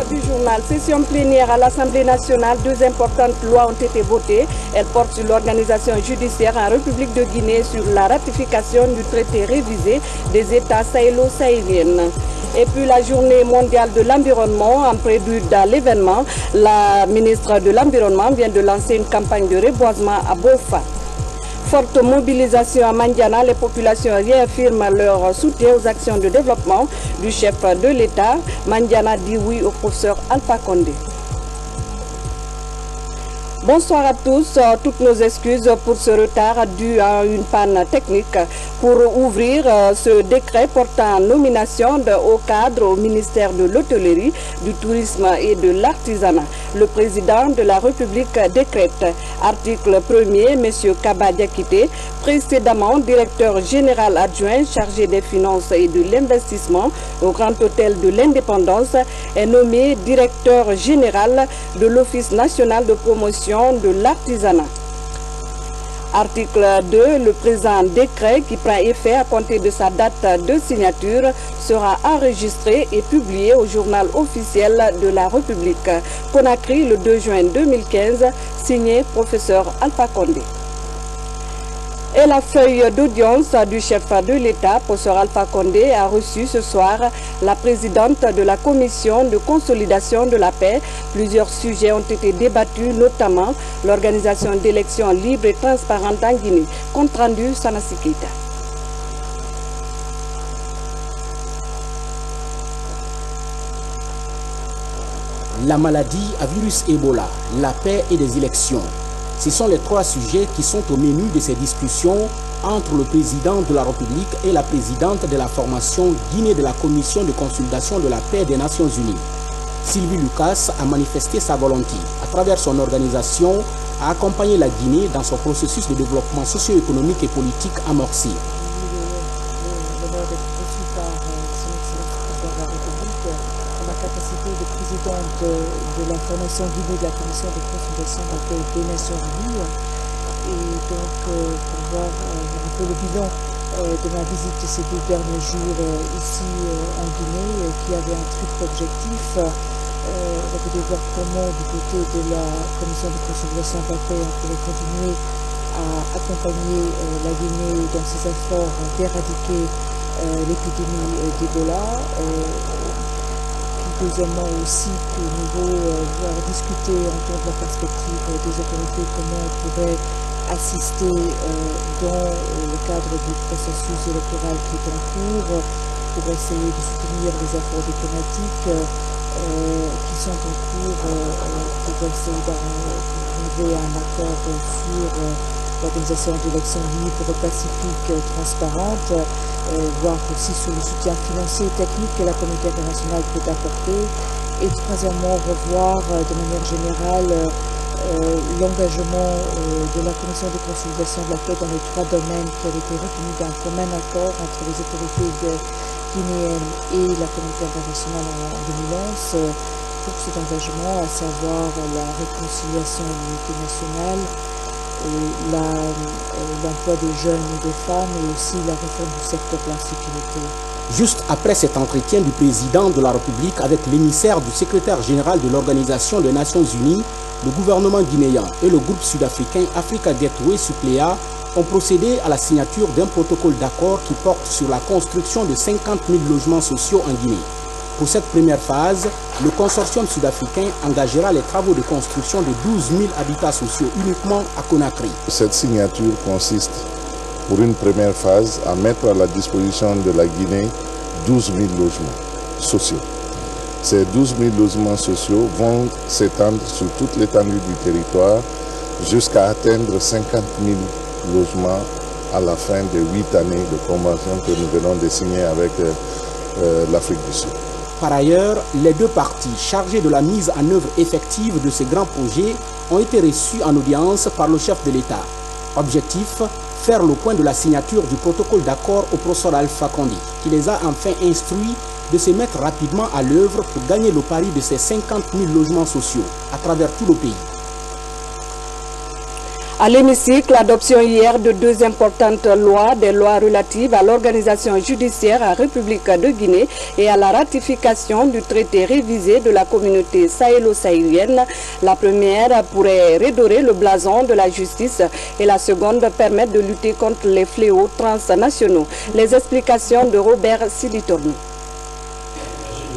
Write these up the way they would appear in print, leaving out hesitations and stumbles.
du journal, session plénière à l'Assemblée nationale, 2 importantes lois ont été votées. Elles portent sur l'organisation judiciaire en République de Guinée, sur la ratification du traité révisé des États sahélo-sahéliens. Et puis la journée mondiale de l'environnement, en prélude à l'événement, la ministre de l'Environnement vient de lancer une campagne de reboisement à Bofa. Forte mobilisation à Mandiana, les populations réaffirment leur soutien aux actions de développement du chef de l'État. Mandiana dit oui au professeur Alpha Condé. Bonsoir à tous, toutes nos excuses pour ce retard dû à une panne technique. Pour ouvrir ce décret portant nomination au cadre au ministère de l'Hôtellerie, du Tourisme et de l'Artisanat, le président de la République décrète. Article 1er, M. Kaba Diakité, précédemment directeur général adjoint chargé des finances et de l'investissement au Grand Hôtel de l'Indépendance, est nommé directeur général de l'Office national de promotion de l'artisanat. Article 2, le présent décret qui prend effet à compter de sa date de signature sera enregistré et publié au journal officiel de la République. Conakry, le 2 juin 2015, signé professeur Alpha Condé. Et la feuille d'audience du chef de l'État, professeur Alpha Condé, a reçu ce soir la présidente de la commission de consolidation de la paix. Plusieurs sujets ont été débattus, notamment l'organisation d'élections libres et transparentes en Guinée. Compte rendu, Sanassi Keita. La maladie à virus Ebola, la paix et des élections. Ce sont les 3 sujets qui sont au menu de ces discussions entre le président de la République et la présidente de la formation Guinée de la Commission de consolidation de la paix des Nations Unies. Sylvie Lucas a manifesté sa volonté, à travers son organisation, à accompagner la Guinée dans son processus de développement socio-économique et politique amorcé. Capacité de présidente de la formation Guinée de la Commission de consultation de la paix des Nations Unies. Et donc, pour voir un peu le bilan de ma visite de ces 2 derniers jours ici en Guinée, qui avait un triple objectif. On voulait voir comment, du côté de la Commission de consolidation de la paix, on pourrait continuer à accompagner la Guinée dans ses efforts d'éradiquer l'épidémie d'Ebola. Deuxièmement aussi que nous voir discuter, entendre la perspective des autorités, comment on pourrait assister dans le cadre du processus électoral qui est en cours pour essayer de soutenir les efforts diplomatiques qui sont en cours pour essayer d'arriver à un accord sur l'organisation d'élections libres, pacifiques, transparentes, voir aussi sur le soutien financier et technique que la communauté internationale peut apporter. Et troisièmement, revoir de manière générale l'engagement de la Commission de consolidation de la paix dans les 3 domaines qui avaient été retenus d'un commun accord entre les autorités guinéennes et la communauté internationale en 2011 pour cet engagement, à savoir la réconciliation de l'unité nationale, l'emploi des jeunes et des femmes et aussi la réforme du secteur de la sécurité. Juste après cet entretien du président de la République avec l'émissaire du secrétaire général de l'Organisation des Nations Unies, le gouvernement guinéen et le groupe sud-africain Africa Gateway Suppléa ont procédé à la signature d'un protocole d'accord qui porte sur la construction de 50 000 logements sociaux en Guinée. Pour cette première phase, le consortium sud-africain engagera les travaux de construction de 12 000 habitats sociaux uniquement à Conakry. Cette signature consiste, pour une première phase, à mettre à la disposition de la Guinée 12 000 logements sociaux. Ces 12 000 logements sociaux vont s'étendre sur toute l'étendue du territoire jusqu'à atteindre 50 000 logements à la fin de 8 années de convention que nous venons de signer avec l'Afrique du Sud. Par ailleurs, les 2 parties chargées de la mise en œuvre effective de ces grands projets ont été reçues en audience par le chef de l'État. Objectif, faire le point de la signature du protocole d'accord au professeur Alpha Condé, qui les a enfin instruits de se mettre rapidement à l'œuvre pour gagner le pari de ces 50 000 logements sociaux à travers tout le pays. À l'hémicycle, l'adoption hier de deux importantes lois, des lois relatives à l'organisation judiciaire en République de Guinée et à la ratification du traité révisé de la communauté sahélo-sahélienne. La première pourrait redorer le blason de la justice et la seconde permettre de lutter contre les fléaux transnationaux. Les explications de Robert Silitorno.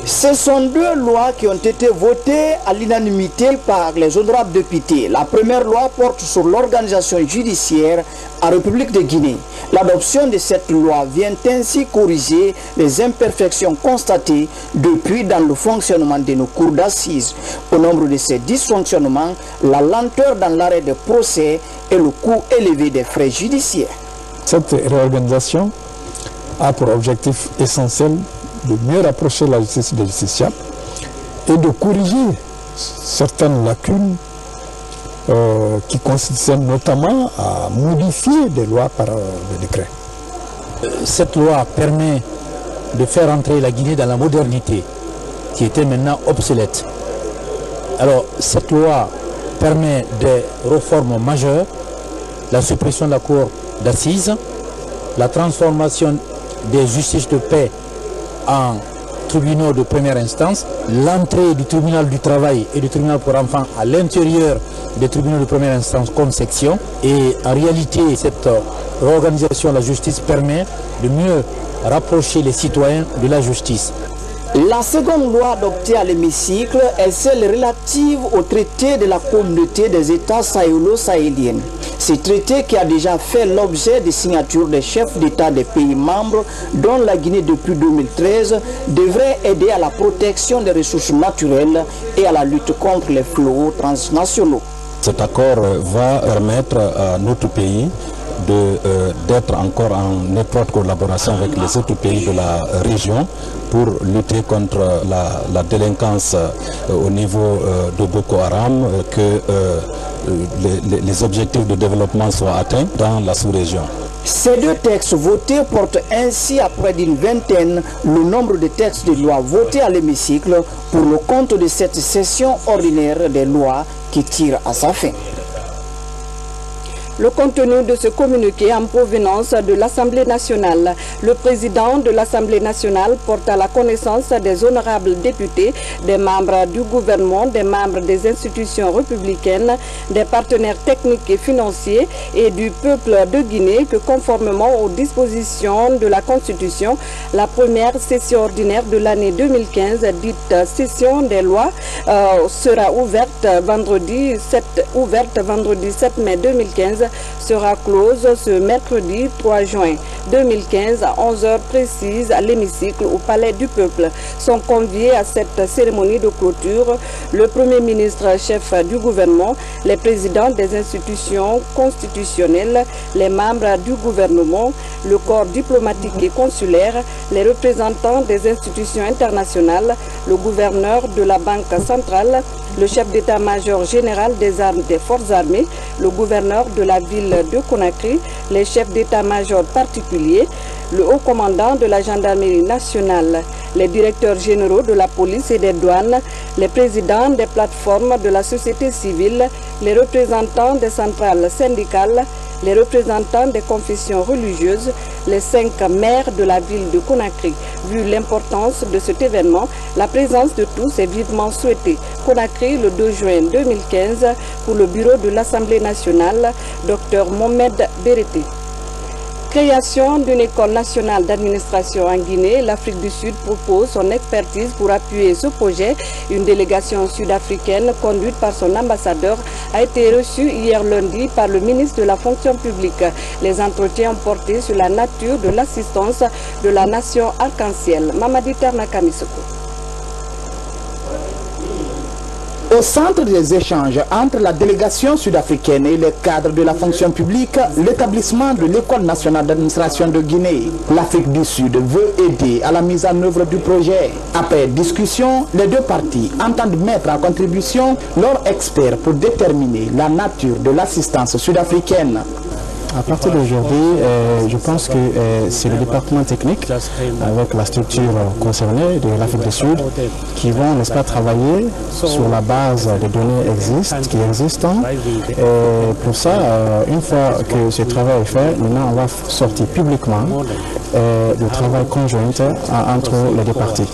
Ce sont deux lois qui ont été votées à l'unanimité par les honorables députés. La première loi porte sur l'organisation judiciaire en République de Guinée. L'adoption de cette loi vient ainsi corriger les imperfections constatées depuis dans le fonctionnement de nos cours d'assises. Au nombre de ces dysfonctionnements, la lenteur dans l'arrêt des procès et le coût élevé des frais judiciaires. Cette réorganisation a pour objectif essentiel de mieux rapprocher la justice des justiciables et de corriger certaines lacunes qui consistent notamment à modifier des lois par décret. Cette loi permet de faire entrer la Guinée dans la modernité qui était maintenant obsolète. Alors cette loi permet des réformes majeures, la suppression de la cour d'assises, la transformation des justices de paix en tribunaux de première instance, l'entrée du tribunal du travail et du tribunal pour enfants à l'intérieur des tribunaux de première instance comme section. Et en réalité, cette réorganisation de la justice permet de mieux rapprocher les citoyens de la justice. La seconde loi adoptée à l'hémicycle est celle relative au traité de la communauté des États sahélo-sahéliens. Ce traité, qui a déjà fait l'objet de signatures des chefs d'État des pays membres, dont la Guinée depuis 2013, devrait aider à la protection des ressources naturelles et à la lutte contre les fléaux transnationaux. Cet accord va permettre à notre pays d'être encore en étroite collaboration avec les autres pays de la région pour lutter contre la délinquance au niveau de Boko Haram, que les objectifs de développement soient atteints dans la sous-région. Ces deux textes votés portent ainsi à près d'une vingtaine le nombre de textes de loi votés à l'hémicycle pour le compte de cette session ordinaire des lois qui tire à sa fin. Le contenu de ce communiqué en provenance de l'Assemblée nationale. Le président de l'Assemblée nationale porte à la connaissance des honorables députés, des membres du gouvernement, des membres des institutions républicaines, des partenaires techniques et financiers et du peuple de Guinée que, conformément aux dispositions de la Constitution, la première session ordinaire de l'année 2015, dite session des lois, sera ouverte vendredi 7 mai 2015, sera close ce mercredi 3 juin 2015 à 11h précises à l'hémicycle au Palais du Peuple. Sont conviés à cette cérémonie de clôture le Premier ministre chef du gouvernement, les présidents des institutions constitutionnelles, les membres du gouvernement, le corps diplomatique et consulaire, les représentants des institutions internationales, le gouverneur de la Banque centrale, le chef d'état-major général des armes des forces armées, le gouverneur de la ville de Conakry, les chefs d'état-major particuliers, le haut commandant de la gendarmerie nationale, les directeurs généraux de la police et des douanes, les présidents des plateformes de la société civile, les représentants des centrales syndicales, les représentants des confessions religieuses, les 5 maires de la ville de Conakry. Vu l'importance de cet événement, la présence de tous est vivement souhaitée. Conakry, le 2 juin 2015, pour le bureau de l'Assemblée nationale, Dr Mohamed Berete. Création d'une école nationale d'administration en Guinée, l'Afrique du Sud propose son expertise pour appuyer ce projet. Une délégation sud-africaine conduite par son ambassadeur a été reçue hier lundi par le ministre de la fonction publique. Les entretiens ont porté sur la nature de l'assistance de la nation arc-en-ciel. Mamadi Ternakamisoko. Au centre des échanges entre la délégation sud-africaine et les cadres de la fonction publique, l'établissement de l'École nationale d'administration de Guinée. L'Afrique du Sud veut aider à la mise en œuvre du projet. Après discussion, les deux parties entendent mettre à contribution leurs experts pour déterminer la nature de l'assistance sud-africaine. À partir d'aujourd'hui, je pense que c'est le département technique avec la structure concernée de l'Afrique du Sud qui vont, n'est-ce pas, travailler sur la base des données existantes. Et pour ça, une fois que ce travail est fait, maintenant on va sortir publiquement le travail conjoint entre les deux parties.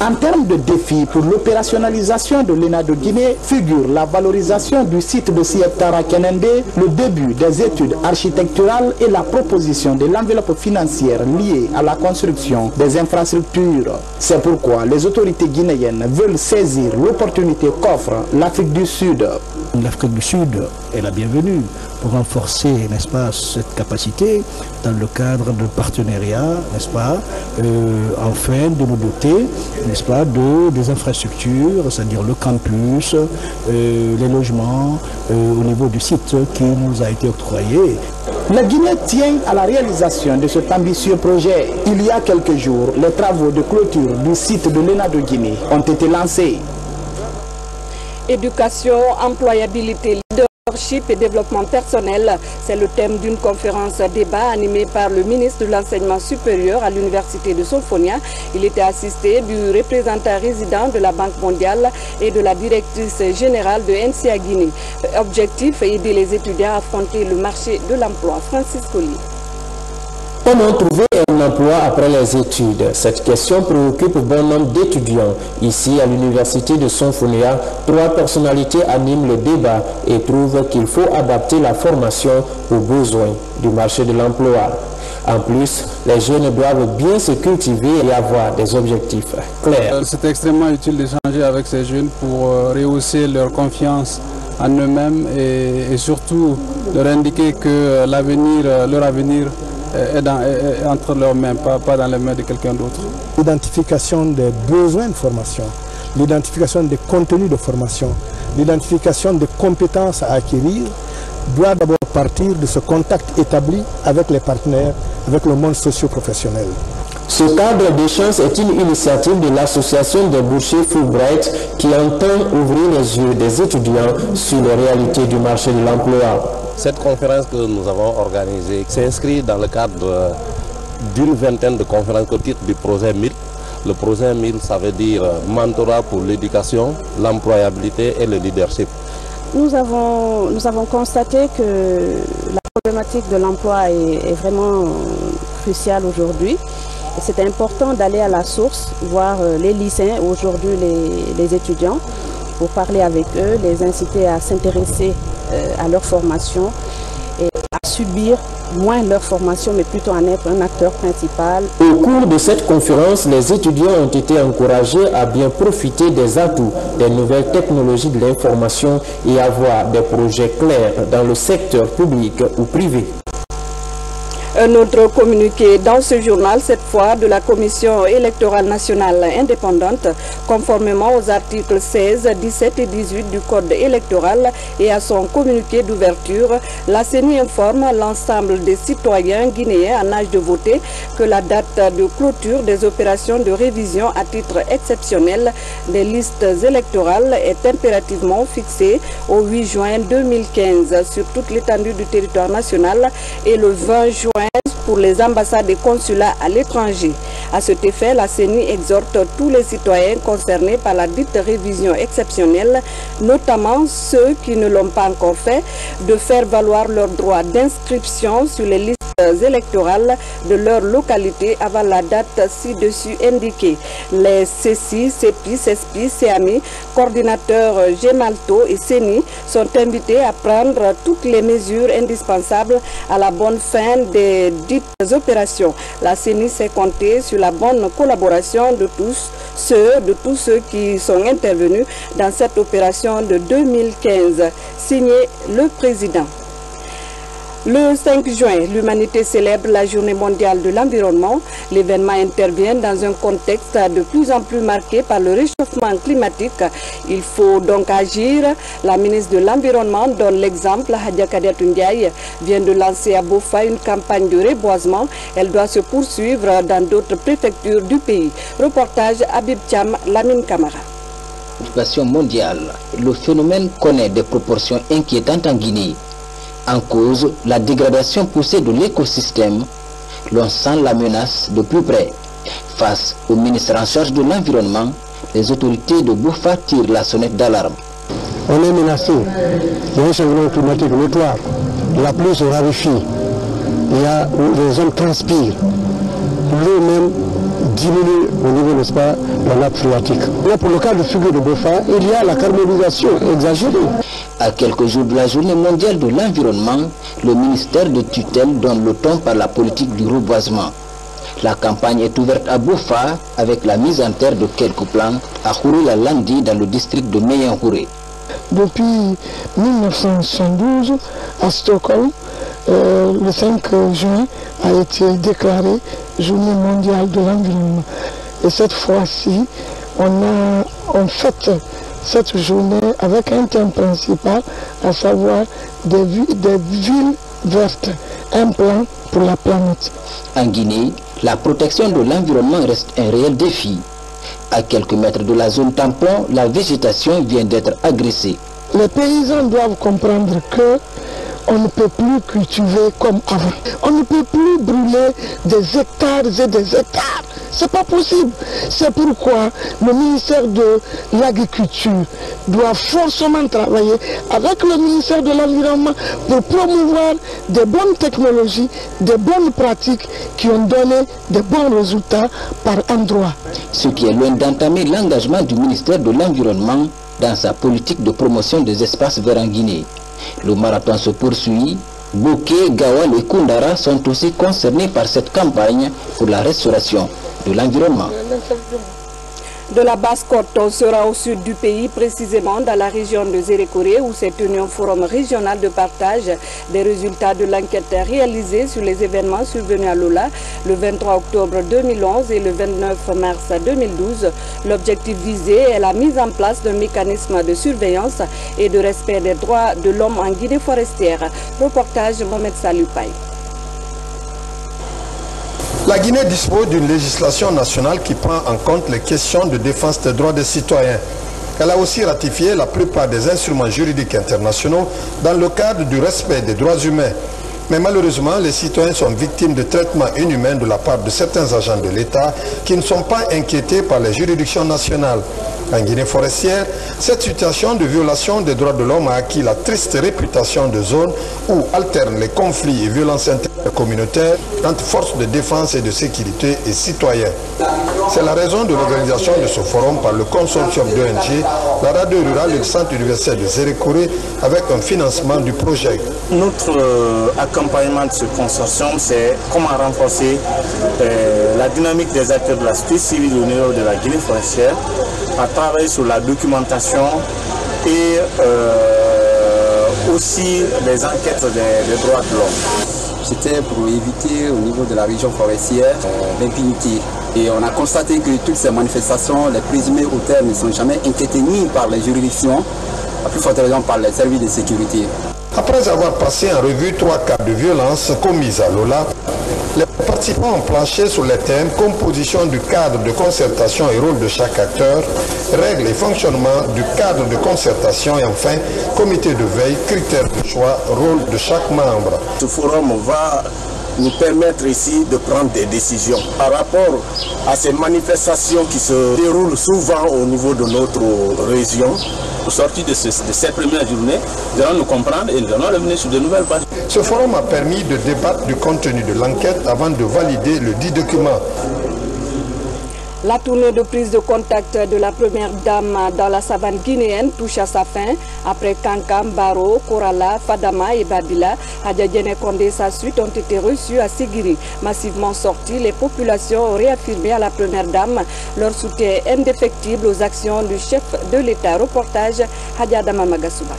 En termes de défis pour l'opérationnalisation de l'ENA de Guinée figure la valorisation du site de Sietara Kenende, le début des études architecturales et la proposition de l'enveloppe financière liée à la construction des infrastructures. C'est pourquoi les autorités guinéennes veulent saisir l'opportunité qu'offre l'Afrique du Sud. L'Afrique du Sud est la bienvenue pour renforcer, n'est-ce pas, cette capacité dans le cadre de partenariat, n'est-ce pas, afin de nous doter, n'est-ce pas, des infrastructures, c'est-à-dire le campus, les logements au niveau du site qui nous a été octroyé. La Guinée tient à la réalisation de cet ambitieux projet. Il y a quelques jours, les travaux de clôture du site de l'ENA de Guinée ont été lancés. Éducation, employabilité, leadership et développement personnel, c'est le thème d'une conférence débat animée par le ministre de l'Enseignement supérieur à l'Université de Sophonia. Il était assisté du représentant résident de la Banque mondiale et de la directrice générale de NCA Guinée. Objectif, aider les étudiants à affronter le marché de l'emploi. Francis Collier. Comment trouver un emploi après les études? Cette question préoccupe bon nombre d'étudiants. Ici, à l'université de Sophonia, 3 personnalités animent le débat et trouvent qu'il faut adapter la formation aux besoins du marché de l'emploi. En plus, les jeunes doivent bien se cultiver et avoir des objectifs clairs. C'est extrêmement utile d'échanger avec ces jeunes pour rehausser leur confiance en eux-mêmes et surtout leur indiquer que leur avenir est entre leurs mains, pas dans les mains de quelqu'un d'autre. L'identification des besoins de formation, l'identification des contenus de formation, l'identification des compétences à acquérir doit d'abord partir de ce contact établi avec les partenaires, avec le monde socio-professionnel. Ce cadre d'échange est une initiative de l'association des boursiers Fulbright qui entend ouvrir les yeux des étudiants sur les réalités du marché de l'emploi. Cette conférence que nous avons organisée s'inscrit dans le cadre d'une vingtaine de conférences au titre du projet 1000. Le projet 1000, ça veut dire mentorat pour l'éducation, l'employabilité et le leadership. Nous avons constaté que la problématique de l'emploi est vraiment cruciale aujourd'hui. C'est important d'aller à la source, voir les lycéens, aujourd'hui les étudiants, pour parler avec eux, les inciter à s'intéresser à leur formation et à subir moins leur formation, mais plutôt en être un acteur principal. Au cours de cette conférence, les étudiants ont été encouragés à bien profiter des atouts des nouvelles technologies de l'information et avoir des projets clairs dans le secteur public ou privé. Un autre communiqué dans ce journal, cette fois de la Commission électorale nationale indépendante, conformément aux articles 16, 17 et 18 du Code électoral et à son communiqué d'ouverture, la CENI informe l'ensemble des citoyens guinéens en âge de voter que la date de clôture des opérations de révision à titre exceptionnel des listes électorales est impérativement fixée au 8 juin 2015 sur toute l'étendue du territoire national et le 20 juin pour les ambassades et consulats à l'étranger. À cet effet, la CENI exhorte tous les citoyens concernés par la dite révision exceptionnelle, notamment ceux qui ne l'ont pas encore fait, de faire valoir leur droit d'inscription sur les listes électorales de leur localité avant la date ci-dessus indiquée. Les CECI, CEPI, CESPI, CEAMI, coordinateurs GEMALTO et CENI sont invités à prendre toutes les mesures indispensables à la bonne fin des dites opérations. La CENI s'est comptée sur la bonne collaboration de tous ceux qui sont intervenus dans cette opération de 2015. Signé le président. Le 5 juin, l'humanité célèbre la Journée mondiale de l'environnement. L'événement intervient dans un contexte de plus en plus marqué par le réchauffement climatique. Il faut donc agir. La ministre de l'Environnement donne l'exemple. Hadia Kadiatou Ndiaye vient de lancer à Bofa une campagne de reboisement. Elle doit se poursuivre dans d'autres préfectures du pays. Reportage Habib Thiam, Lamine Camara. Mondiale, le phénomène connaît des proportions inquiétantes en Guinée. En cause, la dégradation poussée de l'écosystème. L'on sent la menace de plus près. Face au ministre en charge de l'environnement, les autorités de Boufa tirent la sonnette d'alarme. On est menacé. Il y a un changement climatique notoire. La pluie se raréfie. Les hommes transpirent. L'eau même diminue au niveau, n'est-ce pas, de la nappe phréatique. Là, pour le cas de figure de Boufa, il y a la carbonisation exagérée. À quelques jours de la journée mondiale de l'environnement, le ministère de tutelle donne le ton par la politique du reboisement. La campagne est ouverte à Boufa avec la mise en terre de quelques plants à Khouré-la-Landi dans le district de Meyenhouré. Depuis 1972, à Stockholm, le 5 juin a été déclaré Journée mondiale de l'environnement. Et cette fois-ci, on fête cette journée avec un thème principal, à savoir des villes vertes, un plan pour la planète. En Guinée, la protection de l'environnement reste un réel défi. À quelques mètres de la zone tampon, la végétation vient d'être agressée. Les paysans doivent comprendre que on ne peut plus cultiver comme avant. On ne peut plus brûler des hectares et des hectares. C'est pas possible. C'est pourquoi le ministère de l'Agriculture doit forcément travailler avec le ministère de l'Environnement pour promouvoir des bonnes technologies, des bonnes pratiques qui ont donné de bons résultats par endroit. Ce qui est loin d'entamer l'engagement du ministère de l'Environnement dans sa politique de promotion des espaces verts en Guinée. Le marathon se poursuit. Bouké, Gawal et Koundara sont aussi concernés par cette campagne pour la restauration de l'environnement. De la Basse-Côte, on sera au sud du pays, précisément dans la région de Zérékoré, où s'est tenu un forum régional de partage des résultats de l'enquête réalisée sur les événements survenus à Lola le 23 octobre 2011 et le 29 mars 2012. L'objectif visé est la mise en place d'un mécanisme de surveillance et de respect des droits de l'homme en Guinée forestière. Reportage Mohamed Saloupaï. La Guinée dispose d'une législation nationale qui prend en compte les questions de défense des droits des citoyens. Elle a aussi ratifié la plupart des instruments juridiques internationaux dans le cadre du respect des droits humains. Mais malheureusement, les citoyens sont victimes de traitements inhumains de la part de certains agents de l'État qui ne sont pas inquiétés par les juridictions nationales. En Guinée forestière, cette situation de violation des droits de l'homme a acquis la triste réputation de zone où alternent les conflits et violences intercommunautaires entre forces de défense et de sécurité et citoyens. C'est la raison de l'organisation de ce forum par le consortium d'ONG, la radio rurale et le centre universitaire de Zérékoré avec un financement du projet. Notre accompagnement de ce consortium, c'est comment renforcer la dynamique des acteurs de la société civile au niveau de la Guinée forestière, à travailler sur la documentation et aussi les enquêtes des droits de l'homme. C'était pour éviter au niveau de la région forestière l'impunité. Et on a constaté que toutes ces manifestations, les présumés auteurs ne sont jamais inquiétés ni par les juridictions, à plus forte raison par les services de sécurité. Après avoir passé en revue 3 cas de violence commises à Lola, les participants ont planché sur les thèmes composition du cadre de concertation et rôle de chaque acteur, règles et fonctionnement du cadre de concertation et enfin comité de veille, critères de choix, rôle de chaque membre. Ce forum va nous permettre ici de prendre des décisions par rapport à ces manifestations qui se déroulent souvent au niveau de notre région. Au sortir de cette première journée, nous allons nous comprendre et nous allons revenir sur de nouvelles bases. Ce forum a permis de débattre du contenu de l'enquête avant de valider le dit document. La tournée de prise de contact de la première dame dans la savane guinéenne touche à sa fin. Après Kankam, Baro, Korala, Fadama et Babila, Hadjadjene Kondé et sa suite ont été reçus à Sigiri. Massivement sortis, les populations ont réaffirmé à la première dame leur soutien indéfectible aux actions du chef de l'État. Reportage Hadjadama Magasuba.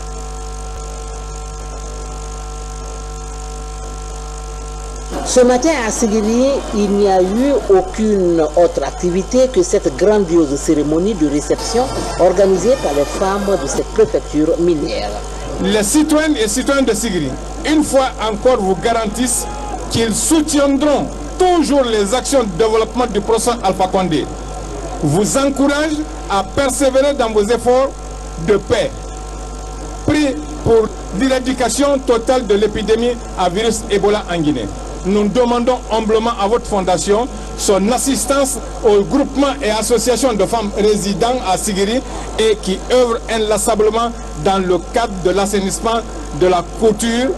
Ce matin à Sigiri, il n'y a eu aucune autre activité que cette grandiose cérémonie de réception organisée par les femmes de cette préfecture minière. Les citoyennes et citoyens de Sigiri, une fois encore, vous garantissent qu'ils soutiendront toujours les actions de développement du procès Alpha Condé. Vous encourage à persévérer dans vos efforts de paix. Pris pour l'éradication totale de l'épidémie à virus Ebola en Guinée. Nous demandons humblement à votre fondation son assistance aux groupements et associations de femmes résidant à Sigiri et qui œuvrent inlassablement dans le cadre de l'assainissement, de la couture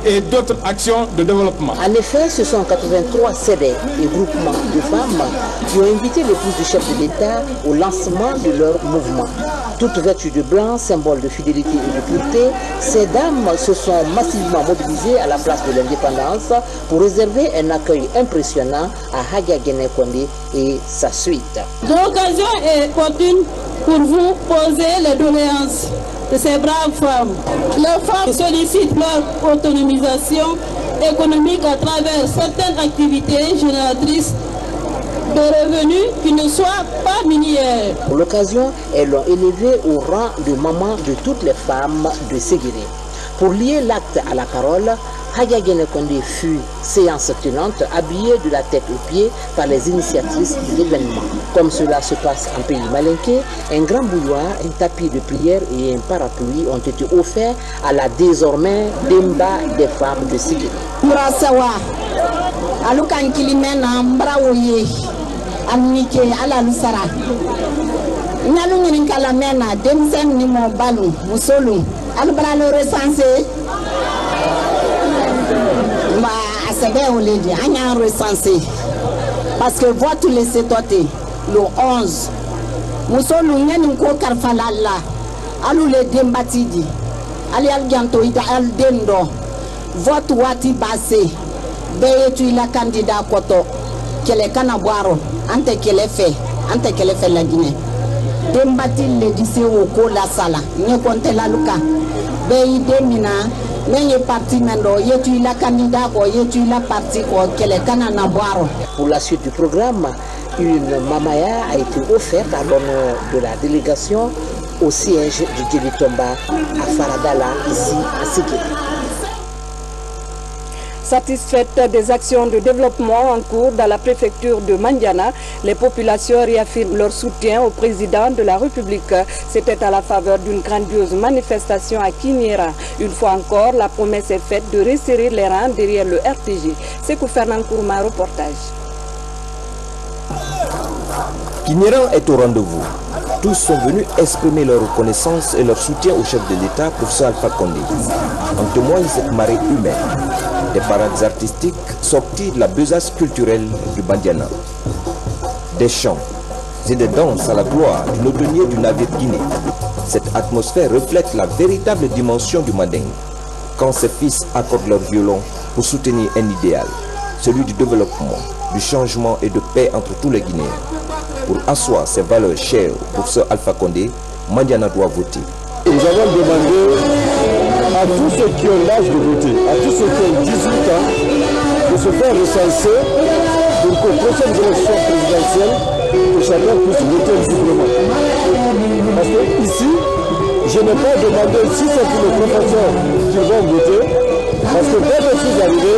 et d'autres actions de développement. En effet, ce sont 83 CD et groupements de femmes qui ont invité l'épouse du chef de l'État au lancement de leur mouvement. Toutes vêtues de blanc, symbole de fidélité et de pureté, ces dames se sont massivement mobilisées à la place de l'indépendance pour réserver un accueil impressionnant à Haga Guinée-Kondé et sa suite. L'occasion est opportune pour vous poser les doléances de ces braves femmes. Les femmes sollicitent leur autonomisation économique à travers certaines activités génératrices de revenus qui ne soient pas minières. Pour l'occasion, elles l'ont élevé au rang de maman de toutes les femmes de Ségiré. Pour lier l'acte à la parole, Haga Guinée-Kondé fut séance tenante, habillée de la tête aux pieds par les initiatrices de l'événement. Comme cela se passe en pays malinké, un grand bouilloire, un tapis de prière et un parapluie ont été offerts à la désormais Demba des femmes de Ségiré. Parce que votre laissez toter le 11 musolu ngeni ko karfalalla alu le dembatidi ali alganto ida al dendo vote wati basse beyetu la candidat koto kele kana boaro ante kele fe la Guinée dembati le dise o ko la sala ne konte la luka beyi demina Pour la suite du programme, une mamaya a été offerte à l'honneur de la délégation au siège du Djelitomba à Faradala, ici à Ségiré. Satisfaites des actions de développement en cours dans la préfecture de Mandiana, les populations réaffirment leur soutien au président de la République. C'était à la faveur d'une grandiose manifestation à Kiniera. Une fois encore, la promesse est faite de resserrer les rangs derrière le RTG. C'est Fernand Kourma, reportage. Kiniera est au rendez-vous. Tous sont venus exprimer leur reconnaissance et leur soutien au chef de l'État, professeur Alpha Condé. En témoigne cette marée humaine. Des parades artistiques sorties de la besace culturelle du Bandiana. Des chants et des danses à la gloire du l'automnier du navire Guinée. Cette atmosphère reflète la véritable dimension du Manding, quand ses fils accordent leur violon pour soutenir un idéal, celui du développement, du changement et de paix entre tous les Guinéens. Pour asseoir ces valeurs chères au professeur Alpha Condé, Mandiana doit voter. Nous avons demandé à tous ceux qui ont l'âge de voter, à tous ceux qui ont 18 ans, de se faire recenser pour qu'aux prochaines élections présidentielles, que chacun puisse voter librement. Parce que ici, je n'ai pas demandé si c'est pour les professeurs qui vont voter, parce que quand je suis arrivé,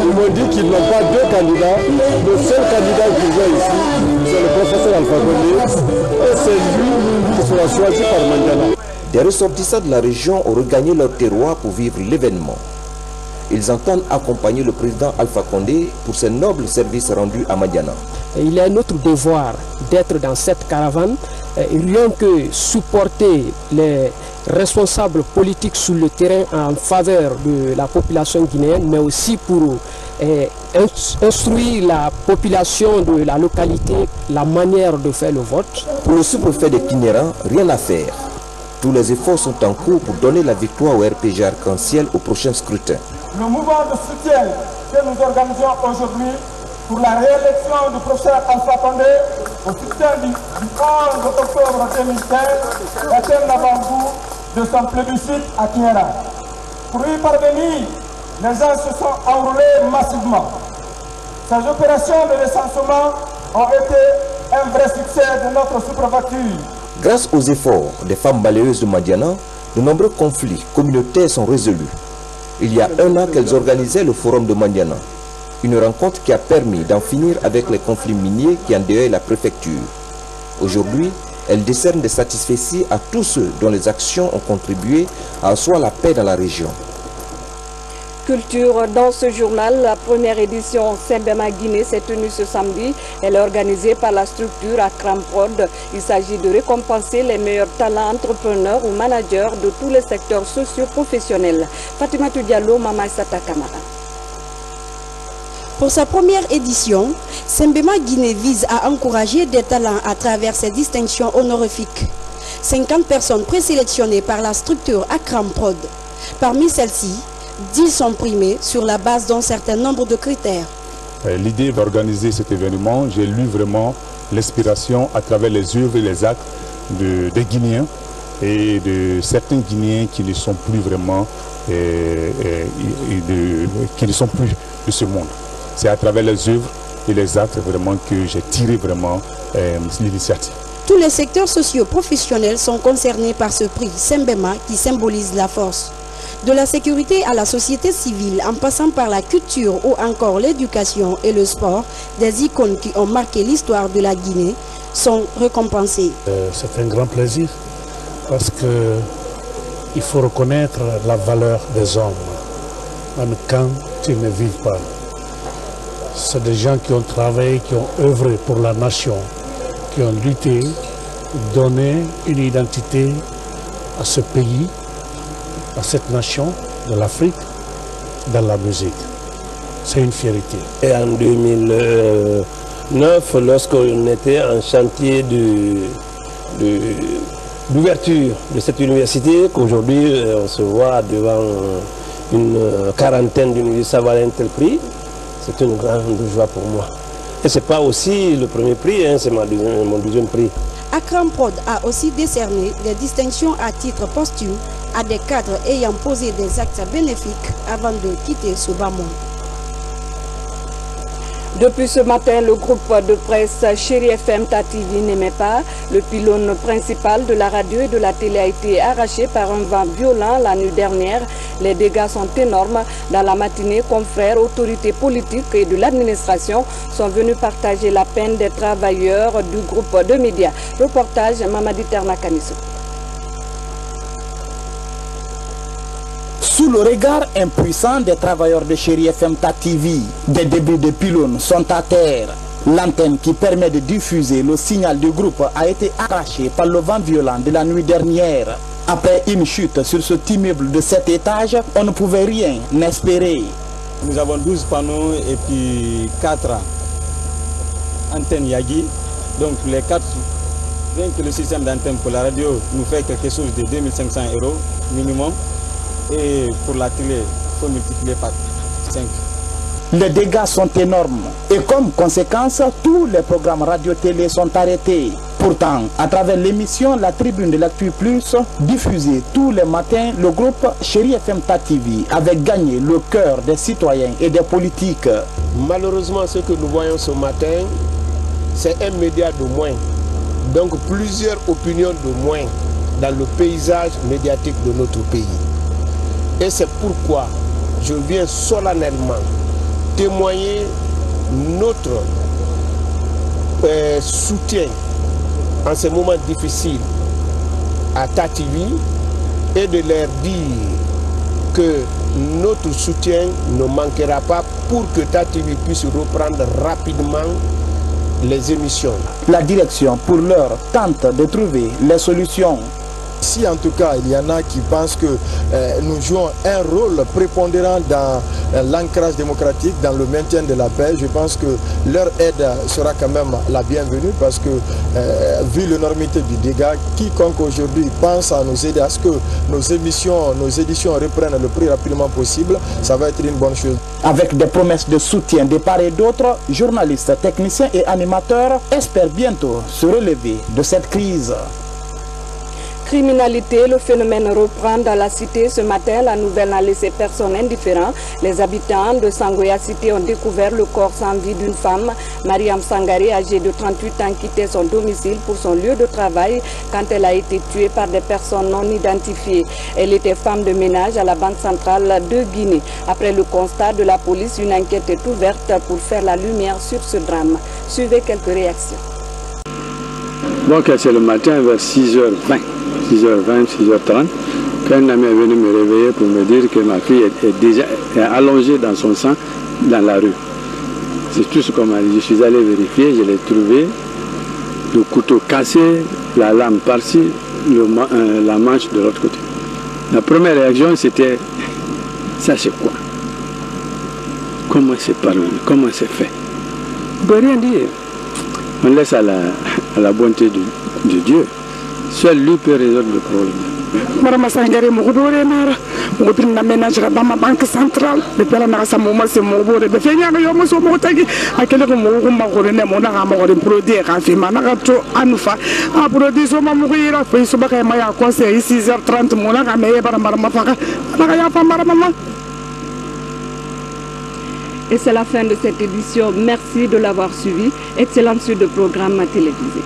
ils m'ont dit qu'ils n'ont pas deux candidats. Le seul candidat qu'ils ont ici, c'est le professeur Alpha Condé, et c'est lui qui sera choisi par Mandiana. Des ressortissants de la région ont regagné leur terroir pour vivre l'événement. Ils entendent accompagner le président Alpha Condé pour ses nobles services rendus à Mandiana. Il est notre devoir d'être dans cette caravane, rien que supporter les responsables politiques sur le terrain en faveur de la population guinéenne, mais aussi pour instruire la population de la localité la manière de faire le vote. Pour le sous-préfet de Kiniera, rien à faire. Tous les efforts sont en cours pour donner la victoire au RPG Arc-en-Ciel au prochain scrutin. Le mouvement de soutien que nous organisons aujourd'hui pour la réélection du professeur Alpha Condé au soutien du 11 octobre 2015 est un avant-goût de son plébiscite à Kiniera. Pour y parvenir, les gens se sont enrôlés massivement. Ces opérations de recensement ont été un vrai succès de notre sous-préfecture. Grâce aux efforts des femmes balayeuses de Mandiana, de nombreux conflits communautaires sont résolus. Il y a un an qu'elles organisaient le forum de Mandiana, une rencontre qui a permis d'en finir avec les conflits miniers qui endeuillent la préfecture. Aujourd'hui, Elle décerne des satisfecits à tous ceux dont les actions ont contribué à asseoir la paix dans la région. Culture dans ce journal, la première édition Sembema Guinée s'est tenue ce samedi. Elle est organisée par la structure Akram Prod. Il s'agit de récompenser les meilleurs talents entrepreneurs ou managers de tous les secteurs socio-professionnels. Fatimatou Diallo, Mama Sata Kamara. Pour sa première édition, Sembema Guinée vise à encourager des talents à travers ses distinctions honorifiques. 50 personnes présélectionnées par la structure Akram Prod. Parmi celles-ci, 10 sont primés sur la base d'un certain nombre de critères. L'idée d'organiser cet événement, j'ai lu vraiment l'inspiration à travers les œuvres et les actes des Guinéens et de certains Guinéens qui ne sont plus vraiment, qui ne sont plus de ce monde. C'est à travers les œuvres et les actes vraiment que j'ai tiré vraiment l'initiative. Tous les secteurs socio-professionnels sont concernés par ce prix Sembema qui symbolise la force. De la sécurité à la société civile, en passant par la culture ou encore l'éducation et le sport, des icônes qui ont marqué l'histoire de la Guinée sont récompensées. C'est un grand plaisir parce qu'il faut reconnaître la valeur des hommes, même quand ils ne vivent pas. C'est des gens qui ont travaillé, qui ont œuvré pour la nation, qui ont lutté, donné une identité à ce pays, à cette nation de l'Afrique, dans la musique. C'est une fierté. Et en 2009, lorsqu'on était en chantier d'ouverture de cette université, qu'aujourd'hui on se voit devant une quarantaine d'universités avoir un tel prix, c'est une grande joie pour moi. Et ce n'est pas aussi le premier prix, hein, c'est mon deuxième prix. Akram Prod a aussi décerné des distinctions à titre posthume à des cadres ayant posé des actes bénéfiques avant de quitter ce bas monde. Depuis ce matin, le groupe de presse Chéri FM Tativi n'aimait pas. Le pylône principal de la radio et de la télé a été arraché par un vent violent la nuit dernière. Les dégâts sont énormes. Dans la matinée, confrères, autorités politiques et de l'administration sont venus partager la peine des travailleurs du groupe de médias. Reportage Mamadi Ternakaniso. Sous le regard impuissant des travailleurs de Chéri FM TV, des débris de pylônes sont à terre. L'antenne qui permet de diffuser le signal du groupe a été arrachée par le vent violent de la nuit dernière. Après une chute sur ce immeuble de 7 étages, on ne pouvait rien espérer. Nous avons 12 panneaux et puis 4 antennes Yagi. Donc les 4, rien que le système d'antenne pour la radio nous fait quelque chose de 2500 € minimum. Et pour la télé, il faut multiplier par 5. Les dégâts sont énormes et comme conséquence, tous les programmes radio-télé sont arrêtés. Pourtant, à travers l'émission La Tribune de l'Actu Plus, diffusée tous les matins, le groupe Chéri FM TV avait gagné le cœur des citoyens et des politiques. Malheureusement, ce que nous voyons ce matin, c'est un média de moins. Donc plusieurs opinions de moins dans le paysage médiatique de notre pays. Et c'est pourquoi je viens solennellement témoigner notre soutien en ces moments difficiles à Tativi et de leur dire que notre soutien ne manquera pas pour que Tativi puisse reprendre rapidement les émissions. La direction, pour l'heure, tente de trouver les solutions. Si en tout cas il y en a qui pensent que nous jouons un rôle prépondérant dans l'ancrage démocratique, dans le maintien de la paix, je pense que leur aide sera quand même la bienvenue parce que vu l'énormité du dégât, quiconque aujourd'hui pense à nous aider à ce que nos éditions reprennent le plus rapidement possible, ça va être une bonne chose. Avec des promesses de soutien de part et d'autre, journalistes, techniciens et animateurs espèrent bientôt se relever de cette crise. Criminalité, le phénomène reprend dans la cité. Ce matin, la nouvelle n'a laissé personne indifférent. Les habitants de Sangoya Cité ont découvert le corps sans vie d'une femme. Mariam Sangare, âgée de 38 ans, quittait son domicile pour son lieu de travail quand elle a été tuée par des personnes non identifiées. Elle était femme de ménage à la Banque centrale de Guinée. Après le constat de la police, une enquête est ouverte pour faire la lumière sur ce drame. Suivez quelques réactions. Donc c'est le matin vers 6h20, 6h30, qu'un ami est venu me réveiller pour me dire que ma fille est déjà allongée dans son sang dans la rue. C'est tout ce qu'on m'a dit. Je suis allé vérifier, je l'ai trouvé, le couteau cassé, la lame par-ci, la manche de l'autre côté. La première réaction c'était, ça c'est quoi? Comment c'est parvenu? Comment c'est fait? On ne peut rien dire. On laisse à la bonté de Dieu. Seul lui peut résoudre le problème. Marama Sangare Mogodore Nara, Mopina ménagera dans ma banque centrale, le père Narasamoma, c'est mon beau, le Fenya Yomoso Motagi, à quel moment Mona Mori produit, Rafimanagato, Anufa, a produit Soma Mourira, Facebooka Maya Conseil, 6h30, Mona, Maya Baramafaka, Maramama. Et c'est la fin de cette édition. Merci de l'avoir suivi. Excellente suite de programmes télévisés.